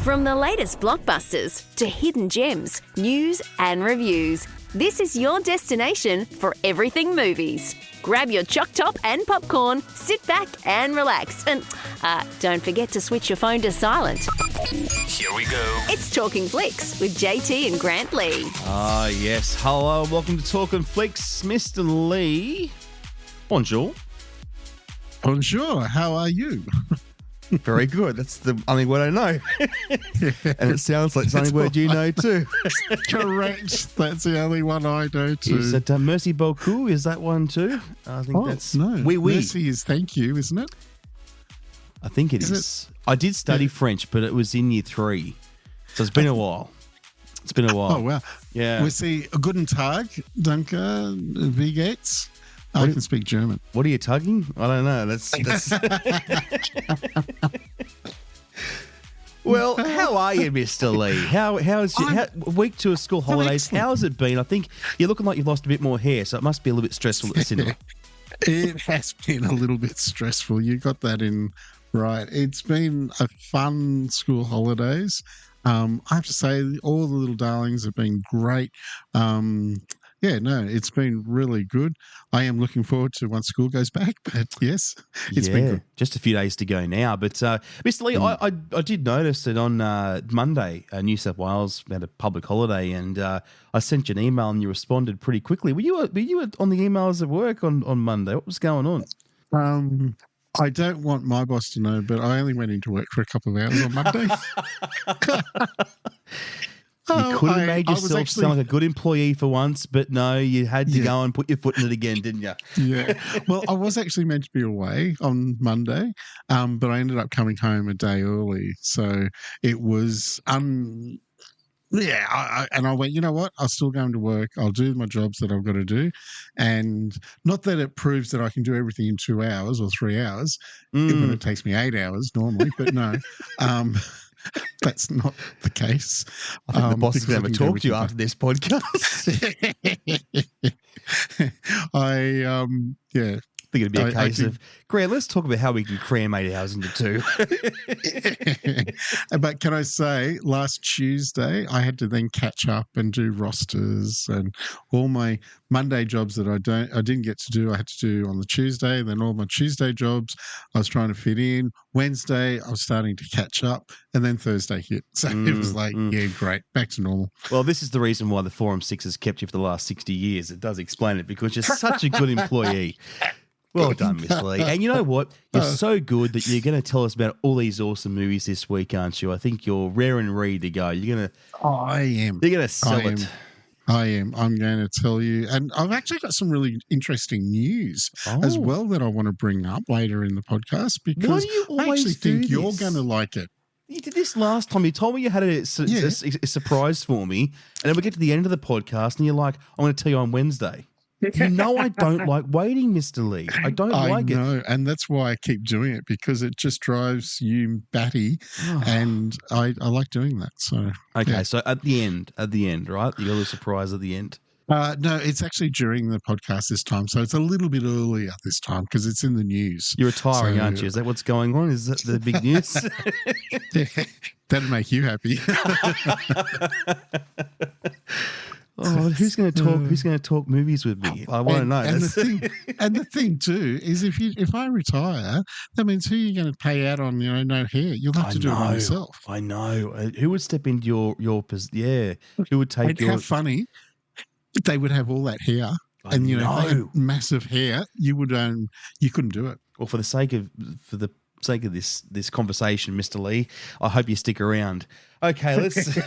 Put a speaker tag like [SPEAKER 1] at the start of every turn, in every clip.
[SPEAKER 1] From the latest blockbusters to hidden gems, news and reviews, this is your destination for everything movies. Grab your choc top and popcorn, sit back and relax. And don't forget to switch your phone to silent.
[SPEAKER 2] Here we go.
[SPEAKER 1] It's Talkin Flicks with JT and Grant Lee.
[SPEAKER 3] Yes. Hello, welcome to Talkin Flicks. Mr. Lee. Bonjour.
[SPEAKER 4] Bonjour. How are you?
[SPEAKER 3] Very good. That's the only word I know. And it sounds like it's the only word you know too.
[SPEAKER 4] Correct. That's the only one I know too.
[SPEAKER 3] Is it merci beaucoup? Is that one too? I think that's...
[SPEAKER 4] No.
[SPEAKER 3] Oui, oui.
[SPEAKER 4] Merci is thank you, isn't it?
[SPEAKER 3] I think it is. I did study French, but it was in year 3. So it's been a while.
[SPEAKER 4] Oh, wow.
[SPEAKER 3] Yeah.
[SPEAKER 4] We see Guten Tag, danke, wie geht's? I can speak German.
[SPEAKER 3] What are you tugging? I don't know. That's... Well, how are you, Mr. Lee? How's week 2 of school holidays? How's it been? I think you're looking like you've lost a bit more hair, so it must be a little bit stressful at the cinema.
[SPEAKER 4] It has been a little bit stressful. You got that in right. It's been a fun school holidays. I have to say, all the little darlings have been great. It's been really good. I am looking forward to once school goes back, but yes, it's been good.
[SPEAKER 3] Just a few days to go now. But Mr. Lee, I did notice that on Monday, New South Wales had a public holiday, and I sent you an email and you responded pretty quickly. Were you on the emails at work on Monday? What was going on?
[SPEAKER 4] I don't want my boss to know, but I only went into work for a couple of hours on Monday.
[SPEAKER 3] You could have made yourself sound like a good employee for once, but no, you had to go and put your foot in it again, didn't you?
[SPEAKER 4] Yeah. Well, I was actually meant to be away on Monday, but I ended up coming home a day early. So it was, and I went, you know what? I'll still go into work. I'll do my jobs that I've got to do. And not that it proves that I can do everything in 2 hours or 3 hours, even it takes me 8 hours normally, but no. That's not the case.
[SPEAKER 3] I think the boss is going to talk to you after this podcast. I think it'd be a case of, Grant, let's talk about how we can cram 8 hours into 2.
[SPEAKER 4] But can I say, last Tuesday, I had to then catch up and do rosters and all my Monday jobs that I didn't get to do, I had to do on the Tuesday. Then all my Tuesday jobs, I was trying to fit in. Wednesday, I was starting to catch up, and then Thursday hit. So it was like, great, back to normal.
[SPEAKER 3] Well, this is the reason why the Forum 6 has kept you for the last 60 years. It does explain it, because you're such a good employee. Well done, Mr. Lee. And you know what? You're so good that you're going to tell us about all these awesome movies this week, aren't you? I think you're rare and ready to go. You're going to...
[SPEAKER 4] I am.
[SPEAKER 3] You're going to sell it.
[SPEAKER 4] I am. I'm going to tell you. And I've actually got some really interesting news as well that I want to bring up later in the podcast, because I actually think you're going to like it.
[SPEAKER 3] You did this last time. You told me you had a surprise for me, and then we get to the end of the podcast and you're like, I'm going to tell you on Wednesday. You know I don't like waiting, Mr. Lee. I don't like it. I know,
[SPEAKER 4] and that's why I keep doing it, because it just drives you batty, and I like doing that. So
[SPEAKER 3] so at the end, right? You got a surprise at the end.
[SPEAKER 4] No, it's actually during the podcast this time, so it's a little bit earlier this time because it's in the news.
[SPEAKER 3] You're retiring, aren't you? Is that what's going on? Is that the big news?
[SPEAKER 4] That'd make you happy.
[SPEAKER 3] Oh, who's going to talk? Who's going to talk movies with me? I want to know.
[SPEAKER 4] And the thing too is, if I retire, that means who are you going to pay out on? No hair. You'll have to do it by yourself.
[SPEAKER 3] I know. Who would step into your position? Yeah. Who would take your?
[SPEAKER 4] How funny! They would have all that hair, and they had massive hair. You couldn't do it.
[SPEAKER 3] Well, for the sake of this conversation, Mr. Lee, I hope you stick around. Okay, let's...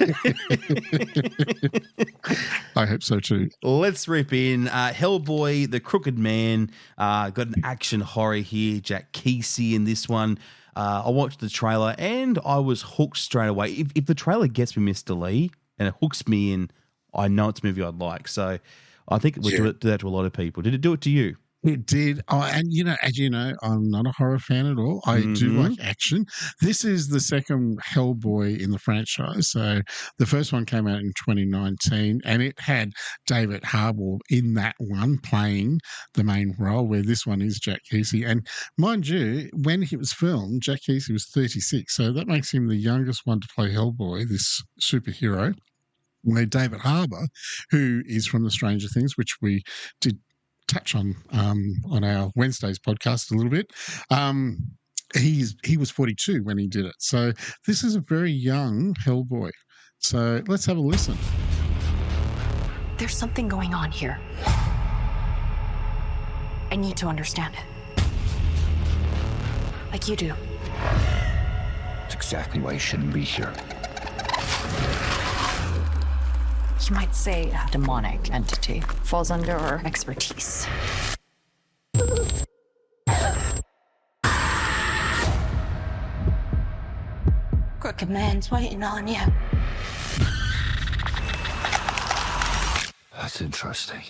[SPEAKER 4] I hope so too.
[SPEAKER 3] Let's rip in. Hellboy, the Crooked Man, got an action horror here. Jack Kesey in this one. I watched the trailer and I was hooked straight away. If the trailer gets me, Mr. Lee, and it hooks me in, I know it's a movie I'd like. So I think it would do that to a lot of people. Did it do it to you?
[SPEAKER 4] It did. Oh, and, as you know, I'm not a horror fan at all. I do like action. This is the second Hellboy in the franchise. So the first one came out in 2019, and it had David Harbour in that one playing the main role, where this one is Jack Kesey. And mind you, when it was filmed, Jack Kesey was 36. So that makes him the youngest one to play Hellboy, this superhero. Where David Harbour, who is from the Stranger Things, which we did touch on our Wednesday's podcast a little bit. He was 42 when he did it. So this is a very young Hellboy. So let's have a listen.
[SPEAKER 5] There's something going on here. I need to understand it. Like you do.
[SPEAKER 6] That's exactly why you shouldn't be here.
[SPEAKER 5] You might say a demonic entity falls under our expertise. Crooked man's waiting on you.
[SPEAKER 6] That's interesting.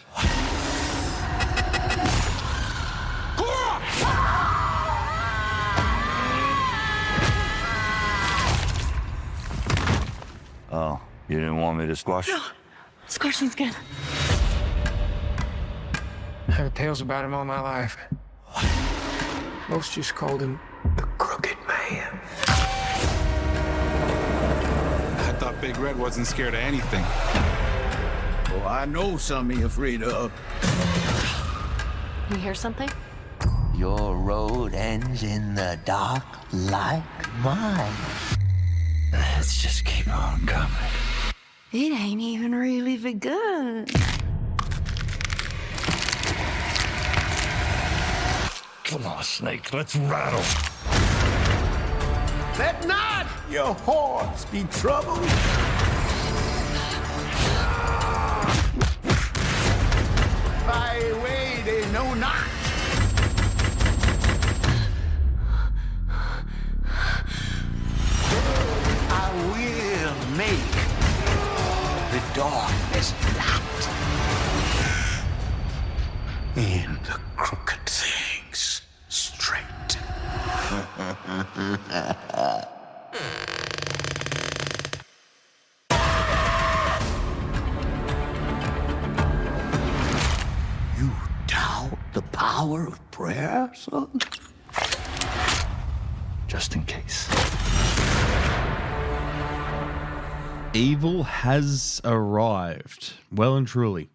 [SPEAKER 6] Oh, you didn't want me to squash?
[SPEAKER 5] No, squashing's good.
[SPEAKER 7] I heard tales about him all my life. Most just called him the Crooked Man.
[SPEAKER 2] I thought Big Red wasn't scared of anything.
[SPEAKER 6] Well, I know something you're afraid of.
[SPEAKER 5] You hear something?
[SPEAKER 8] Your road ends in the dark like mine.
[SPEAKER 6] Let's just keep on coming.
[SPEAKER 1] It ain't even really begun.
[SPEAKER 6] Come on, Snake, let's rattle. Let not your horns be troubled. By way they know not. I will make the darkness light. And the crooked things straight. You doubt the power of prayer, son? Just in case.
[SPEAKER 3] Evil has arrived, well and truly.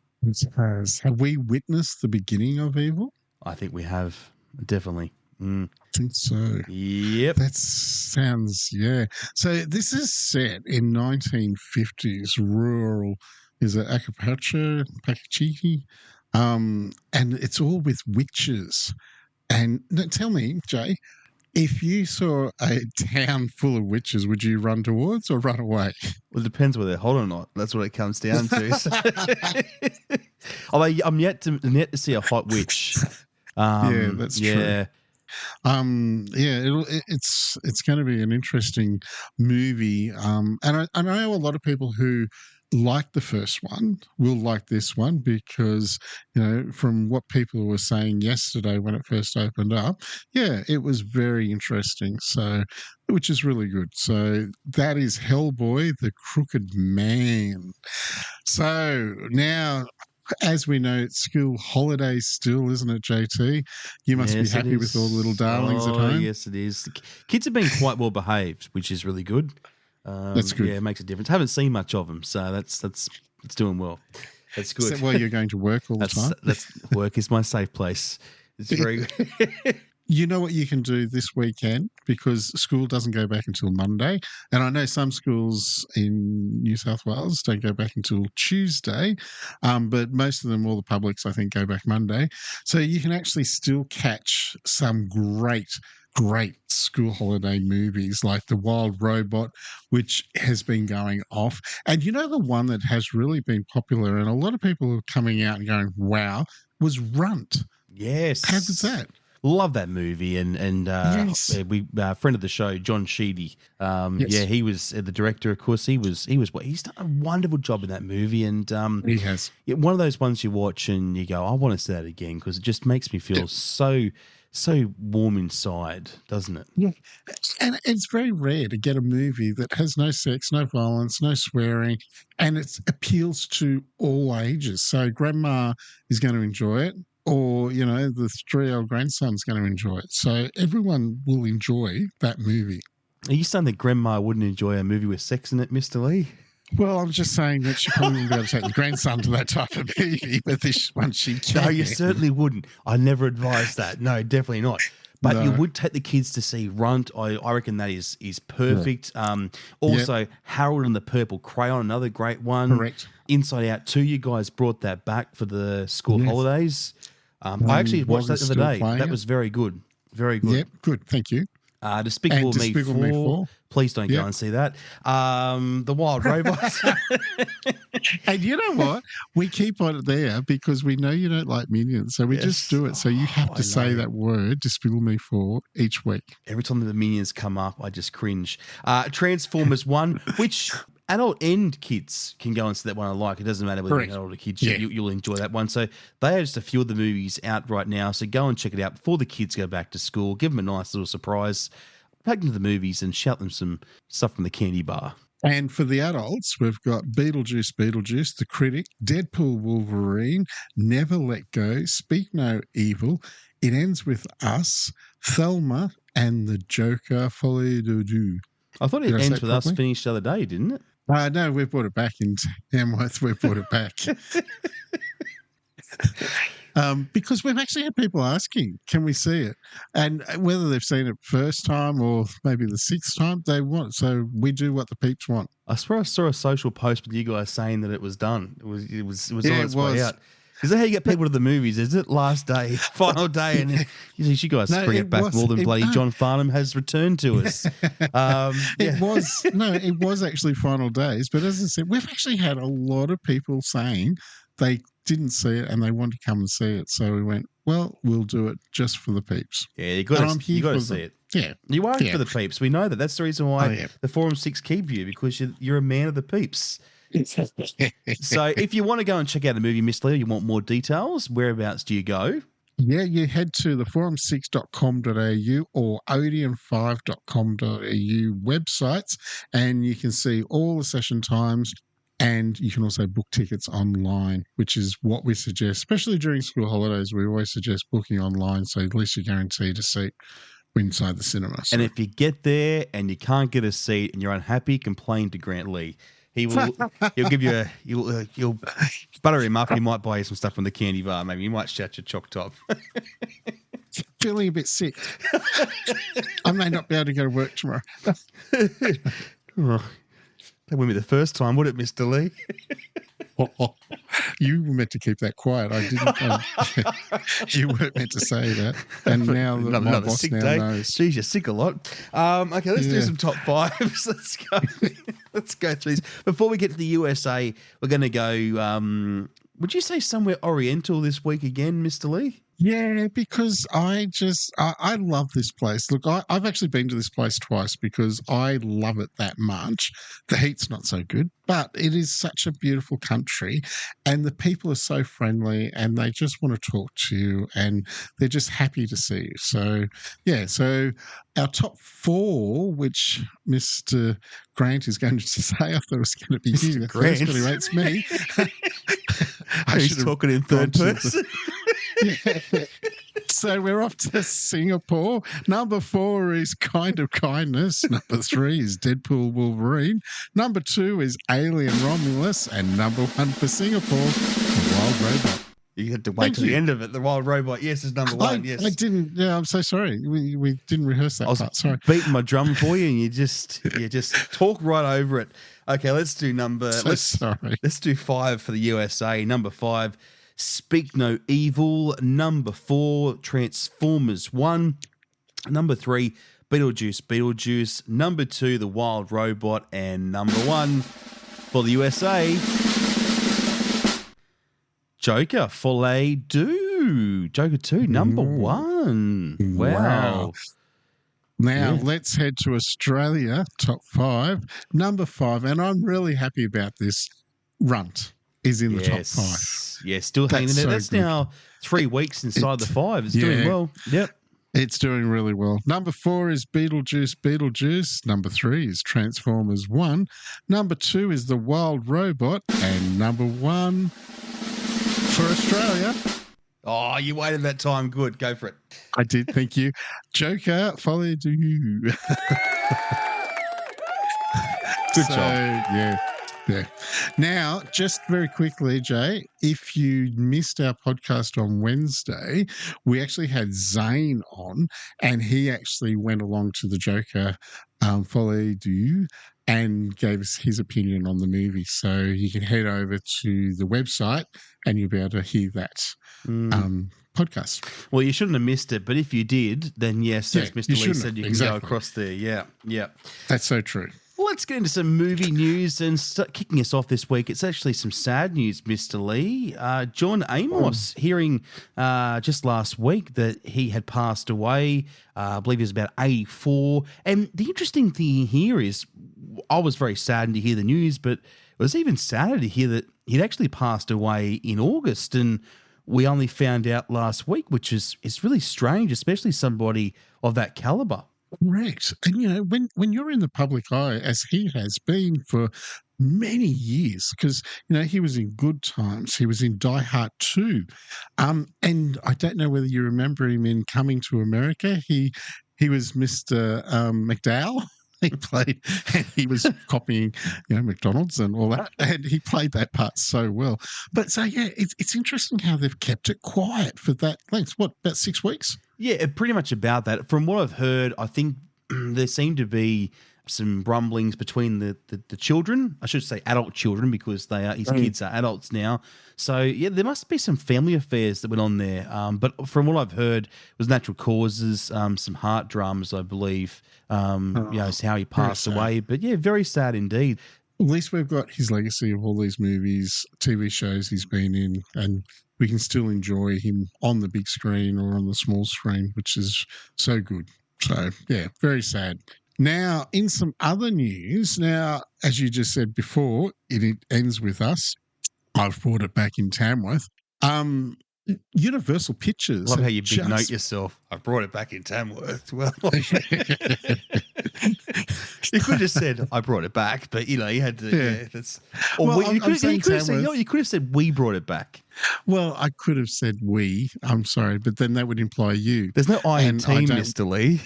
[SPEAKER 4] Have we witnessed the beginning of evil?
[SPEAKER 3] I think we have, definitely.
[SPEAKER 4] I think so.
[SPEAKER 3] Yep.
[SPEAKER 4] That sounds, yeah. So this is set in 1950s rural, is it Acapacha, Pacachiki? And it's all with witches. And tell me, Jay, if you saw a town full of witches, would you run towards or run away?
[SPEAKER 3] Well, it depends whether they're hot or not. That's what it comes down to. Although I'm yet to see a hot witch.
[SPEAKER 4] Yeah, that's true. It's going to be an interesting movie. And I know a lot of people who like the first one will like this one because, from what people were saying yesterday when it first opened up, yeah, it was very interesting. So, which is really good. So that is Hellboy, the Crooked Man. So now, as we know, it's school holidays still, isn't it, JT? You must be happy with all the little darlings at home.
[SPEAKER 3] Yes, it is. The kids have been quite well behaved, which is really good.
[SPEAKER 4] That's good.
[SPEAKER 3] Yeah, it makes a difference. Haven't seen much of them, so that's it's doing well. That's good.
[SPEAKER 4] Well, you're going to work all the time.
[SPEAKER 3] That's work is my safe place. It's very good.
[SPEAKER 4] You know what you can do this weekend, because school doesn't go back until Monday. And I know some schools in New South Wales don't go back until Tuesday, but most of them, all the publics, I think, go back Monday. So you can actually still catch some great school holiday movies like The Wild Robot, which has been going off. And the one that has really been popular and a lot of people are coming out and going, wow, was Runt.
[SPEAKER 3] Yes.
[SPEAKER 4] How was that?
[SPEAKER 3] Love that movie, and
[SPEAKER 4] Yes.
[SPEAKER 3] we friend of the show, John Sheedy.
[SPEAKER 4] Yes.
[SPEAKER 3] Yeah, he was the director. Of course, he's done a wonderful job in that movie, and
[SPEAKER 4] He has.
[SPEAKER 3] one of those ones you watch and you go, I want to see that again because it just makes me feel so warm inside, doesn't it?
[SPEAKER 4] Yeah. And it's very rare to get a movie that has no sex, no violence, no swearing, and it appeals to all ages. So grandma is going to enjoy it, or, the 3-year-old grandson's going to enjoy it. So everyone will enjoy that movie.
[SPEAKER 3] Are you saying that grandma wouldn't enjoy a movie with sex in it, Mr. Lee?
[SPEAKER 4] Well, I'm just saying that she probably wouldn't be able to take the grandson to that type of movie, but this one she can.
[SPEAKER 3] No, you certainly wouldn't. I never advise that. No, definitely not. But you would take the kids to see Runt. I reckon that is perfect. Also, Harold and the Purple Crayon, another great one.
[SPEAKER 4] Correct.
[SPEAKER 3] Inside Out 2, you guys brought that back for the school holidays. I actually watched that the other day. That was very good. Very good.
[SPEAKER 4] Yep, good. Thank you.
[SPEAKER 3] Despicable Me 4. Please don't go and see that. The Wild Robots.
[SPEAKER 4] And you know what? We keep on it there because we know you don't like Minions. So we just do it. So you have to say that word, Despicable Me 4, each week.
[SPEAKER 3] Every time the Minions come up, I just cringe. Transformers 1, which adult and kids can go and see that one. I like. It doesn't matter whether you're adult or kids.
[SPEAKER 4] Yeah.
[SPEAKER 3] You'll enjoy that one. So they are just a few of the movies out right now. So go and check it out before the kids go back to school. Give them a nice little surprise. Take them to the movies and shout them some stuff from the candy bar.
[SPEAKER 4] And for the adults, we've got Beetlejuice, The Critic, Deadpool, Wolverine, Never Let Go, Speak No Evil, It Ends With Us, Thelma, and The Joker, Folie de Deux.
[SPEAKER 3] I thought It Ends With Us finished the other day, didn't it?
[SPEAKER 4] No, we've brought it back in Tamworth. We've brought it back. Because we've actually had people asking, can we see it? And whether they've seen it first time or maybe the sixth time, they want. So we do what the peeps want.
[SPEAKER 3] I swear I saw a social post with you guys saying that it was done. It was on its way out. Is that how you get people to the movies? Is it last day, final day? And you guys bring it back more than bloody John Farnham has returned to us.
[SPEAKER 4] It was actually final days. But as I said, we've actually had a lot of people saying they didn't see it and they want to come and see it. So we went, well, we'll do it just for the peeps.
[SPEAKER 3] Yeah, you got to see it.
[SPEAKER 4] Yeah.
[SPEAKER 3] You are for the peeps. We know that. That's the reason why the Forum 6 keep you, because you're a man of the peeps. So if you want to go and check out the movie, Miss Leo, you want more details, whereabouts do you go?
[SPEAKER 4] Yeah, you head to the forum6.com.au or odeon5.com.au websites, and you can see all the session times, and you can also book tickets online, which is what we suggest, especially during school holidays. We always suggest booking online, so at least you're guaranteed a seat inside the cinema. So.
[SPEAKER 3] And if you get there and you can't get a seat and you're unhappy, complain to Grant Lee. He'll give you you'll butter him up. He might buy you some stuff from the candy bar. Maybe he might shout your choc top.
[SPEAKER 4] Feeling a bit sick. I may not be able to go to work tomorrow.
[SPEAKER 3] That wouldn't be the first time, would it, Mr. Lee?
[SPEAKER 4] You were meant to keep that quiet. I didn't. You weren't meant to say that. And now my boss now knows.
[SPEAKER 3] Geez, you're sick a lot. Okay, let's do some top fives. Let's go. Let's go through these. Before we get to the USA, we're going to go, would you say somewhere oriental this week again, Mr. Lee?
[SPEAKER 4] Yeah, because I love this place. Look, I've actually been to this place twice because I love it that much. The heat's not so good, but it is such a beautiful country and the people are so friendly and they just want to talk to you and they're just happy to see you. So, yeah, so our top four, which Mr. Grant is going to say, I thought it was going to be you. The first one who rates me.
[SPEAKER 3] He's talking in third person.
[SPEAKER 4] Yeah. So we're off to Singapore. Number 4 is Kind of Kindness. Number 3 is Deadpool Wolverine. Number 2 is Alien Romulus. And number 1 for Singapore, The Wild Robot.
[SPEAKER 3] You had to wait till the end of it. The Wild Robot, yes, is number 1. Yes,
[SPEAKER 4] I didn't. Yeah, I'm so sorry. We didn't rehearse that part. Sorry,
[SPEAKER 3] beating my drum for you, and you just talk right over it. Okay, let's do let's do 5 for the USA. Number 5, Speak No Evil. Number 4, Transformers 1. Number 3, Beetlejuice. Number 2, The Wild Robot. And number 1 for the USA, Joker, Folie Deux. 2. Joker 2, number 1. Wow.
[SPEAKER 4] Now,
[SPEAKER 3] Yeah.
[SPEAKER 4] let's head to Australia, top 5. Number 5, and I'm really happy about this, Runt is in the top 5.
[SPEAKER 3] Yeah, still hanging in there.
[SPEAKER 4] so
[SPEAKER 3] That's
[SPEAKER 4] good.
[SPEAKER 3] now 3 weeks inside the 5. It's doing
[SPEAKER 4] yeah.
[SPEAKER 3] well. Yep.
[SPEAKER 4] It's doing really well. Number 4 is Beetlejuice. Number 3 is Transformers 1. Number 2 is The Wild Robot. And number 1 for Australia.
[SPEAKER 3] Oh, you waited that time. Good. Go for it.
[SPEAKER 4] I did, thank you. Joker, Folie à Deux.
[SPEAKER 3] Good job.
[SPEAKER 4] Yeah. Now, just very quickly, Jay, if you missed our podcast on Wednesday, we actually had Zane on, and he actually went along to the Joker Folie à Deux and gave us his opinion on the movie. So you can head over to the website and you'll be able to hear that podcast.
[SPEAKER 3] Well, you shouldn't have missed it, but if you did, then yes, as Mr. Lee said, you can go across there. Yeah.
[SPEAKER 4] That's so true.
[SPEAKER 3] Well, let's get into some movie news and start kicking us off this week. It's actually some sad news, Mr. Lee. John Amos, hearing just last week that he had passed away. I believe he was about 84. And the interesting thing here is I was very saddened to hear the news, but it was even sadder to hear that he'd actually passed away in August. And we only found out last week, which is really strange, especially somebody of that caliber.
[SPEAKER 4] Correct. And, when you're in the public eye, as he has been for many years, because, he was in Good Times, he was in Die Hard 2. And I don't know whether you remember him in Coming to America. He was Mr. McDowell. He was copying, McDonald's and all that, and he played that part so well. But so, it's interesting how they've kept it quiet for that length. What, about 6 weeks?
[SPEAKER 3] Yeah, pretty much about that. From what I've heard, I think there seem to be some rumblings between the children. I should say adult children, because his kids are adults now. So, yeah, there must be some family affairs that went on there. But from what I've heard, it was natural causes, some heart dramas, I believe, is how he passed away. But, yeah, very sad indeed.
[SPEAKER 4] At least we've got his legacy of all these movies, TV shows he's been in, and we can still enjoy him on the big screen or on the small screen, which is so good. So, yeah, very sad. Now, in some other news, as you just said before, it ends with us. I've brought it back in Tamworth. Universal Pictures.
[SPEAKER 3] Love how you big note yourself. I brought it back in Tamworth. Well, you could have just said I brought it back, but you had to. Yeah, that's. You could have said we brought it back.
[SPEAKER 4] Well, I could have said we. I'm sorry, but then that would imply you.
[SPEAKER 3] There's no I in team, Mr. Lee.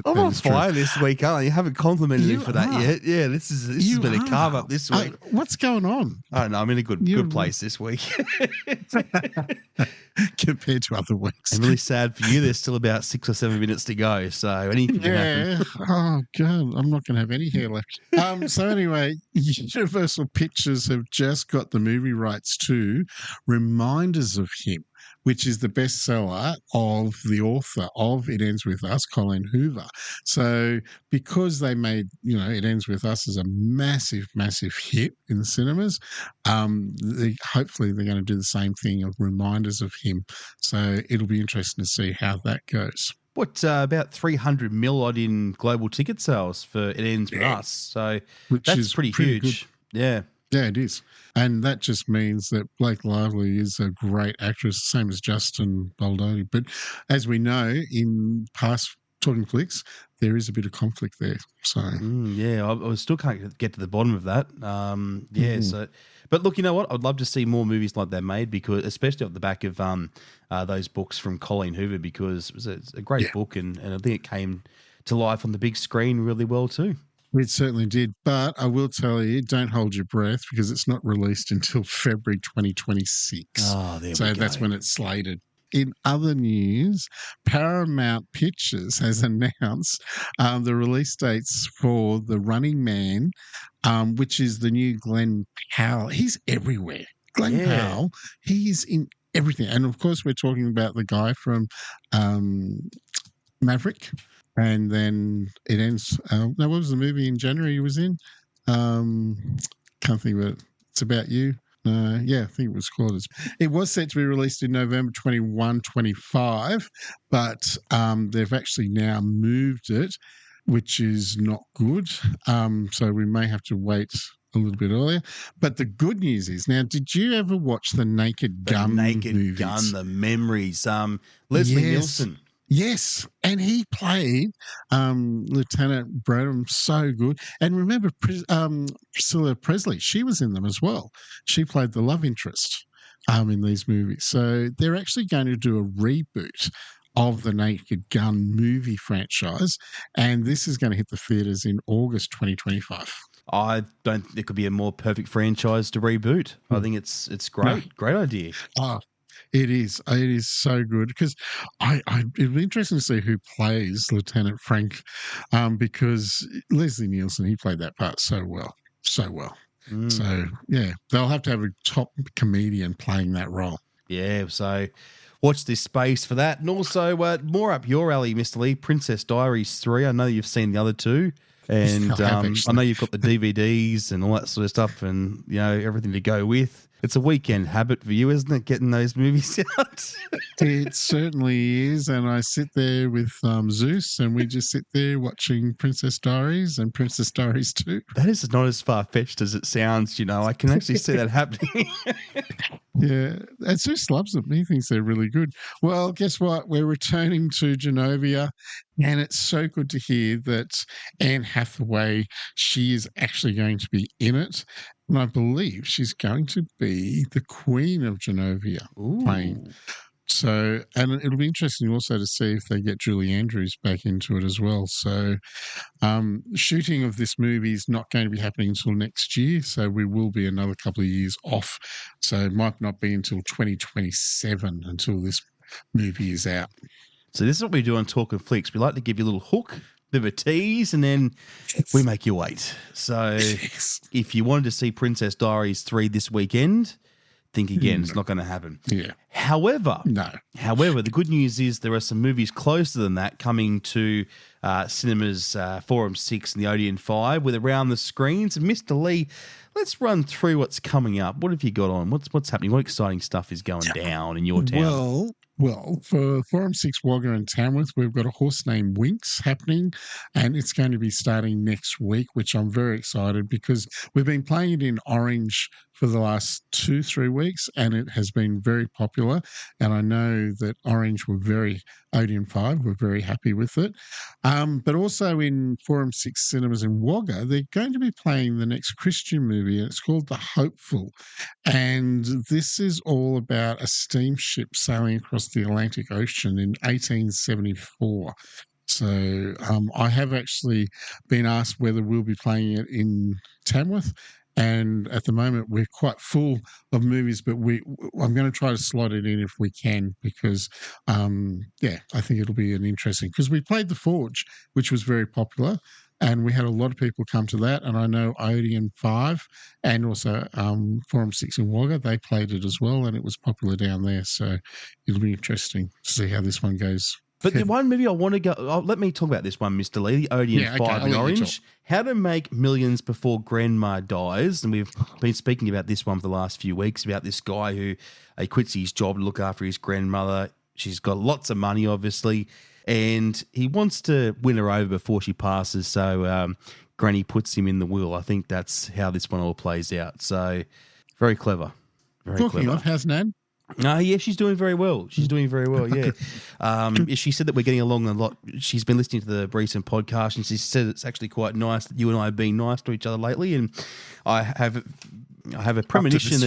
[SPEAKER 3] I'm on fire this week, aren't I? You haven't complimented me for that yet. Yeah, this has been a carve up this week.
[SPEAKER 4] What's going on?
[SPEAKER 3] I don't know. I'm in a good place this week.
[SPEAKER 4] Compared to other weeks.
[SPEAKER 3] I'm really sad for you. There's still about 6 or 7 minutes to go, so anything can happen.
[SPEAKER 4] Oh, God, I'm not going to have any hair left. So anyway, Universal Pictures have just got the movie rights to Reminders of Him, which is the bestseller of the author of It Ends With Us, Colleen Hoover. So because they made, It Ends With Us as a massive, massive hit in the cinemas, hopefully they're going to do the same thing of Reminders of Him. So it'll be interesting to see how that goes.
[SPEAKER 3] What, about 300 mil odd in global ticket sales for It Ends With Us. So that's pretty huge. Good. Yeah.
[SPEAKER 4] Yeah, it is. And that just means that Blake Lively is a great actress, same as Justin Baldoni. But as we know, in past Talkin Flicks, there is a bit of conflict there. So
[SPEAKER 3] I still can't get to the bottom of that. So, but look, you know what? I'd love to see more movies like that made, because especially off the back of those books from Colleen Hoover, because it was a great book, and I think it came to life on the big screen really well too.
[SPEAKER 4] It certainly did. But I will tell you, don't hold your breath, because it's not released until February 2026.
[SPEAKER 3] Oh, there we go.
[SPEAKER 4] So that's when it's slated. In other news, Paramount Pictures has announced the release dates for The Running Man, which is the new Glenn Powell. He's everywhere. Glenn Powell, he's in everything. And, of course, we're talking about the guy from Maverick. And then it ends. What was the movie in January he was in? Can't think of it. It's about you. Yeah, I think it was called. It was set to be released in November 21, 25, but they've actually now moved it, which is not good. So we may have to wait a little bit earlier. But the good news is, now, did you ever watch the Naked Gun movies?
[SPEAKER 3] Gun, the memories. Leslie Nielsen.
[SPEAKER 4] Yes, and he played Lieutenant Brenham so good. And remember, Priscilla Presley, she was in them as well. She played the love interest in these movies. So they're actually going to do a reboot of the Naked Gun movie franchise, and this is going to hit the theatres in August 2025.
[SPEAKER 3] I don't think there could be a more perfect franchise to reboot. I think it's great. No. Great idea.
[SPEAKER 4] Oh, it is. It is so good because it'd be interesting to see who plays Lieutenant Frank, because Leslie Nielsen, he played that part so well. So, yeah, they'll have to have a top comedian playing that role.
[SPEAKER 3] Yeah, so watch this space for that. And also, more up your alley, Mr. Lee, Princess Diaries 3. I know you've seen the other two. And I know you've got the DVDs and all that sort of stuff and, you know, everything to go with. It's a weekend habit for you, isn't it, getting those movies out?
[SPEAKER 4] It certainly is. And I sit there with Zeus and we just sit there watching Princess Diaries and Princess Diaries 2.
[SPEAKER 3] That is not as far-fetched as it sounds, you know. I can actually see that happening.
[SPEAKER 4] Yeah, and Zeus loves them. He thinks they're really good. Well, guess what? We're returning to Genovia, and it's so good to hear that Anne Hathaway, she is actually going to be in it. And I believe she's going to be the Queen of Genovia playing. So, and it'll be interesting also to see if they get Julie Andrews back into it as well. So, shooting of this movie is not going to be happening until next year. So, we will be another couple of years off. So, it might not be until 2027 until this movie is out.
[SPEAKER 3] So, this is what we do on Talkin Flicks. We like to give you a little hook, bit of a tease, and then we make you wait. So, if you wanted to see Princess Diaries 3 this weekend, think again. It's not going to happen.
[SPEAKER 4] Yeah.
[SPEAKER 3] However, the good news is there are some movies closer than that coming to cinemas Forum 6 and the Odeon 5 with around the screens. And Mr. Lee, let's run through what's coming up. What have you got on? What's happening? What exciting stuff is going down in your town?
[SPEAKER 4] Well, for Forum 6 Wagga and Tamworth, we've got a horse named Winx happening, and it's going to be starting next week, which I'm very excited because we've been playing it in Orange for the last 2-3 weeks, and it has been very popular. And I know that Orange Odeon 5 were very happy with it. But also in Forum 6 cinemas in Wagga, they're going to be playing the next Christian movie, and it's called The Hopeful. And this is all about a steamship sailing across the Atlantic Ocean in 1874. So I have actually been asked whether we'll be playing it in Tamworth. And at the moment, we're quite full of movies, but I'm going to try to slot it in if we can because, I think it'll be an interesting because we played The Forge, which was very popular, and we had a lot of people come to that. And I know Odeon 5 and also Forum 6 in Wagga, they played it as well, and it was popular down there. So it'll be interesting to see how this one goes.
[SPEAKER 3] But the one movie I want to go, let me talk about this one, Mr. Lee, the Odeon 5 in Orange. How to Make Millions Before Grandma Dies. And we've been speaking about this one for the last few weeks, about this guy who quits his job to look after his grandmother. She's got lots of money, obviously, and he wants to win her over before she passes. So Granny puts him in the will. I think that's how this one all plays out. So very clever.
[SPEAKER 4] Talking of, how's Nan?
[SPEAKER 3] Yeah, she's doing very well. She said that we're getting along a lot. She's been listening to the recent podcast, and she said it's actually quite nice that you and I have been nice to each other lately. And I have a premonition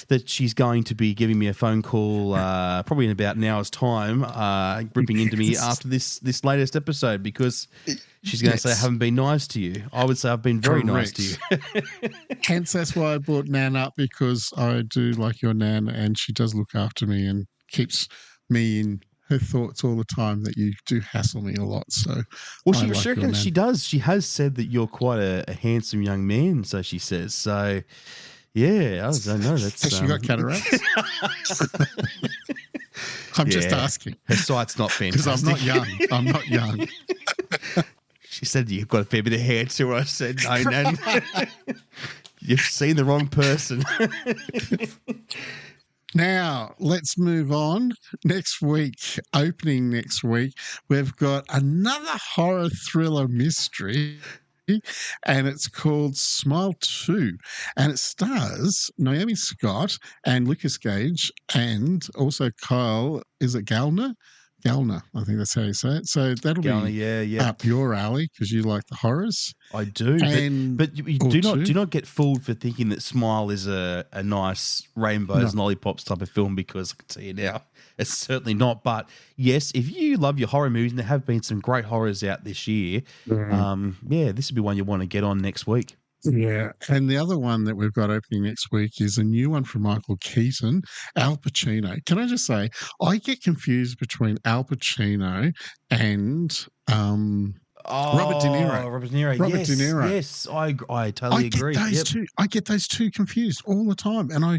[SPEAKER 3] that she's going to be giving me a phone call probably in about an hour's time, ripping into me after this latest episode because she's going to say I haven't been nice to you. I would say I've been very nice to you.
[SPEAKER 4] Hence, that's why I brought Nan up, because I do like your Nan and she does look after me and keeps me in her thoughts all the time, that you do hassle me a lot. So,
[SPEAKER 3] well, she reckons she does. She has said that you're quite a handsome young man, so she says. So, yeah, I don't know. That's
[SPEAKER 4] has she got cataracts? I'm just asking.
[SPEAKER 3] Her sight's not fantastic.
[SPEAKER 4] Because I'm not young.
[SPEAKER 3] She said you've got a fair bit of hair too. I said no, Nan. You've seen the wrong person.
[SPEAKER 4] Now, let's move on. Next week, opening next week, we've got another horror thriller mystery, and it's called Smile 2. And it stars Naomi Scott and Lucas Gage, and also Kyle, is it Gallner? Gallner, I think that's how you say it. So that'll be up your alley because you like the horrors.
[SPEAKER 3] I do, but you do not get fooled for thinking that Smile is a nice rainbows and lollipops type of film, because I can tell you now, it's certainly not. But yes, if you love your horror movies, and there have been some great horrors out this year, this would be one you want to get on next week.
[SPEAKER 4] Yeah, and the other one that we've got opening next week is a new one from Michael Keaton, Al Pacino. Can I just say, I get confused between Al Pacino and Robert De Niro.
[SPEAKER 3] Robert De Niro. Yes, I totally agree.
[SPEAKER 4] I get those two confused all the time, and I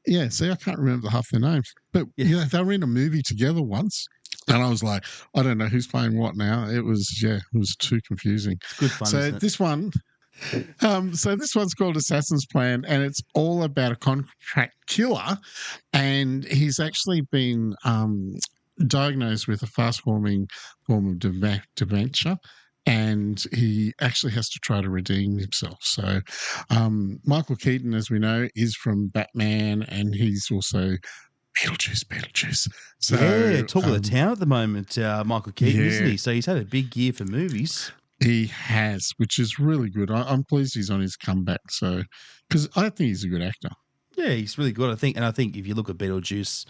[SPEAKER 4] can't remember half their names. But they were in a movie together once. And I was like, I don't know who's playing what now. It was too confusing.
[SPEAKER 3] It's good fun.
[SPEAKER 4] So this one. This one's called Assassin's Plan, and it's all about a contract killer, and he's actually been diagnosed with a fast-forming form of dementia, and he actually has to try to redeem himself. So Michael Keaton, as we know, is from Batman, and he's also Beetlejuice. So,
[SPEAKER 3] talk of the town at the moment, Michael Keaton, isn't he? So he's had a big year for movies.
[SPEAKER 4] He has, which is really good. I'm pleased he's on his comeback. So, because I think he's a good actor.
[SPEAKER 3] Yeah, he's really good. I think if you look at Beetlejuice,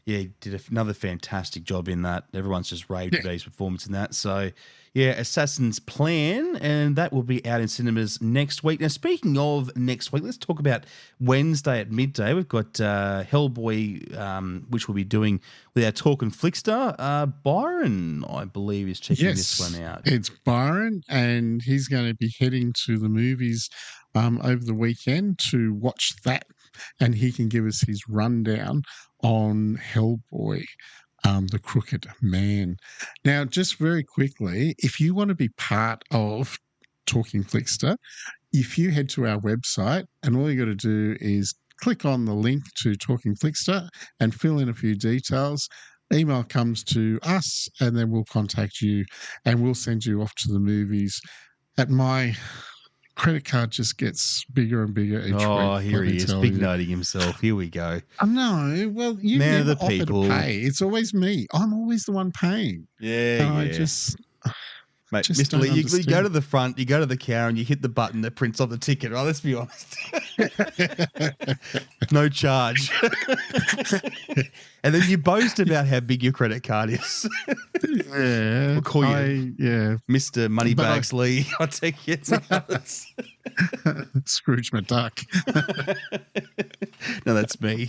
[SPEAKER 3] he did another fantastic job in that. Everyone's just raved about his performance in that. So, Assassin's Plan, and that will be out in cinemas next week. Now, speaking of next week, let's talk about Wednesday at midday. We've got Hellboy, which we'll be doing with our Talkin Flicks star. Byron, I believe, is checking this one out.
[SPEAKER 4] It's Byron, and he's going to be heading to the movies over the weekend to watch that, and he can give us his rundown on Hellboy. The Crooked Man. Now, just very quickly, if you want to be part of Talking Flickster, if you head to our website, and all you got to do is click on the link to Talking Flickster and fill in a few details. Email comes to us, and then we'll contact you, and we'll send you off to the movies. At my credit card just gets bigger and bigger each week.
[SPEAKER 3] Oh, here he is, big noting himself. Here we go.
[SPEAKER 4] No, well, you never offer to pay. It's always me. I'm always the one paying. I just...
[SPEAKER 3] Mate, Mr. Lee, you go to the front, you go to the counter, and you hit the button that prints on the ticket, right? Let's be honest. No charge. And then you boast about how big your credit card is. We'll call you Mr. Moneybags Lee. I'll take you.
[SPEAKER 4] Scrooge McDuck.
[SPEAKER 3] No, that's me.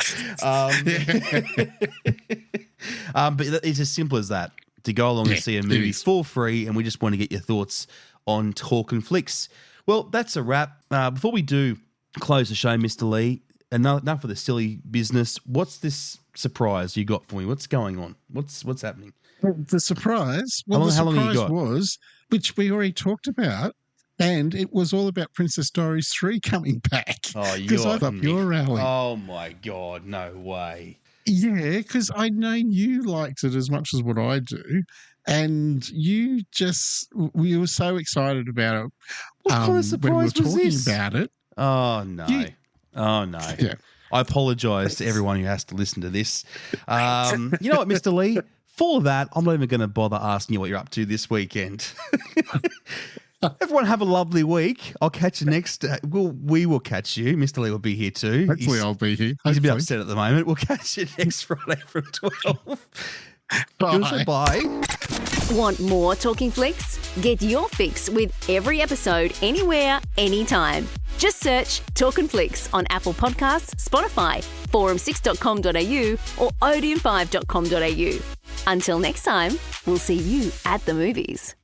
[SPEAKER 3] But it's as simple as that. To go along and see a movie for free, and we just want to get your thoughts on Talkin Flicks. Well, that's a wrap. Before we do close the show, Mr. Lee, enough of the silly business. What's this surprise you got for me? What's going on? What's happening?
[SPEAKER 4] The surprise? Well,
[SPEAKER 3] how long you got?
[SPEAKER 4] Was, which we already talked about, and it was all about Princess Diaries 3 coming back.
[SPEAKER 3] Oh,
[SPEAKER 4] because I thought your rally.
[SPEAKER 3] Oh, my God. No way.
[SPEAKER 4] Yeah, because I know you liked it as much as what I do, and we were so excited about it.
[SPEAKER 3] What kind of surprise
[SPEAKER 4] when we were
[SPEAKER 3] was
[SPEAKER 4] talking
[SPEAKER 3] this?
[SPEAKER 4] about it.
[SPEAKER 3] Oh, no. Yeah. I apologise to everyone who has to listen to this. You know what, Mr. Lee? For that, I'm not even going to bother asking you what you're up to this weekend. Everyone have a lovely week. I'll catch you next. We will catch you. Mr. Lee will be here too.
[SPEAKER 4] Hopefully, I'll be here.
[SPEAKER 3] He's a bit upset at the moment. We'll catch you next Friday from 12. Bye.
[SPEAKER 1] Want more Talking Flicks? Get your fix with every episode anywhere, anytime. Just search Talkin Flicks on Apple Podcasts, Spotify, forum6.com.au or odeon5.com.au. Until next time, we'll see you at the movies.